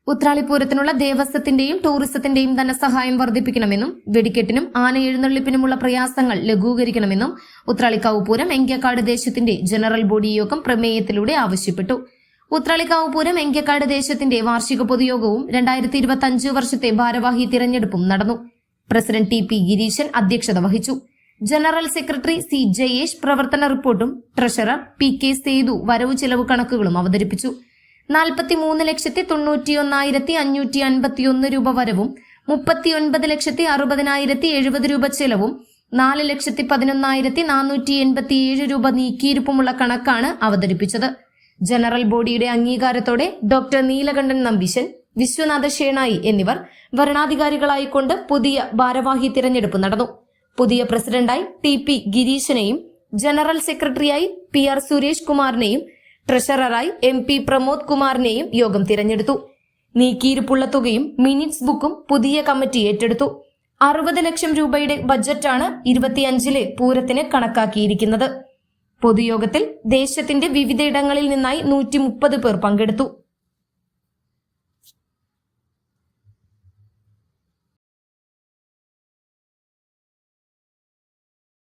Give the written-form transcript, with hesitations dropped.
ഉത്രാളിപ്പൂരത്തിനുള്ള ദേവസ്വത്തിന്റെയും ടൂറിസത്തിന്റെയും ധനസഹായം വർദ്ധിപ്പിക്കണമെന്നും വെടിക്കെട്ടിനും ആന എഴുന്നള്ളിപ്പിനുമുള്ള പ്രയാസങ്ങൾ ലഘൂകരിക്കണമെന്നും ഉത്രാളിക്കാവ് പൂരം എങ്കക്കാട് ദേശത്തിന്റെ ജനറൽ ബോഡി യോഗം പ്രമേയത്തിലൂടെ ആവശ്യപ്പെട്ടു. ഉത്രാളിക്കാവ് പൂരം എങ്കക്കാട് ദേശത്തിന്റെ വാർഷിക പൊതുയോഗവും 2025 വർഷത്തെ ഭാരവാഹി തിരഞ്ഞെടുപ്പും നടന്നു. President TP. ഗിരീശൻ അധ്യക്ഷത വഹിച്ചു. General secretary C. ജയേഷ് പ്രവർത്തന റിപ്പോർട്ടും ട്രഷറർ പി.കെ. സേതു വരവു ചെലവ് കണക്കുകളും അവതരിപ്പിച്ചു. 43,91,551 രൂപ വരവും 39,60,070 രൂപ ചെലവും 4,11,487 രൂപ നീക്കിയിരുപ്പുമുള്ള കണക്കാണ് അവതരിപ്പിച്ചത്. ജനറൽ ബോഡിയുടെ അംഗീകാരത്തോടെ ഡോക്ടർ നീലകണ്ഠൻ നമ്പീശൻ, വിശ്വനാഥ ഷേണായി എന്നിവർ വരണാധികാരികളായിക്കൊണ്ട് പുതിയ ഭാരവാഹി തിരഞ്ഞെടുപ്പ് നടന്നു. പുതിയ പ്രസിഡന്റായി ടി.പി. ഗിരീശനെയും ജനറൽ സെക്രട്ടറിയായി പി.ആർ. സുരേഷ് കുമാറിനെയും ട്രഷററായി എം.പി. പ്രമോദ് കുമാറിനെയും യോഗം തിരഞ്ഞെടുത്തു. നീക്കിയിരുപ്പുള്ള തുകയും മിനിറ്റ്സ് ബുക്കും പുതിയ കമ്മിറ്റി ഏറ്റെടുത്തു. 60 ലക്ഷം രൂപയുടെ ബജറ്റാണ് 25-ലെ പൂരത്തിന് കണക്കാക്കിയിരിക്കുന്നത്. പൊതുയോഗത്തിൽ ദേശത്തിന്റെ വിവിധയിടങ്ങളിൽ നിന്നായി 130 പേർ പങ്കെടുത്തു.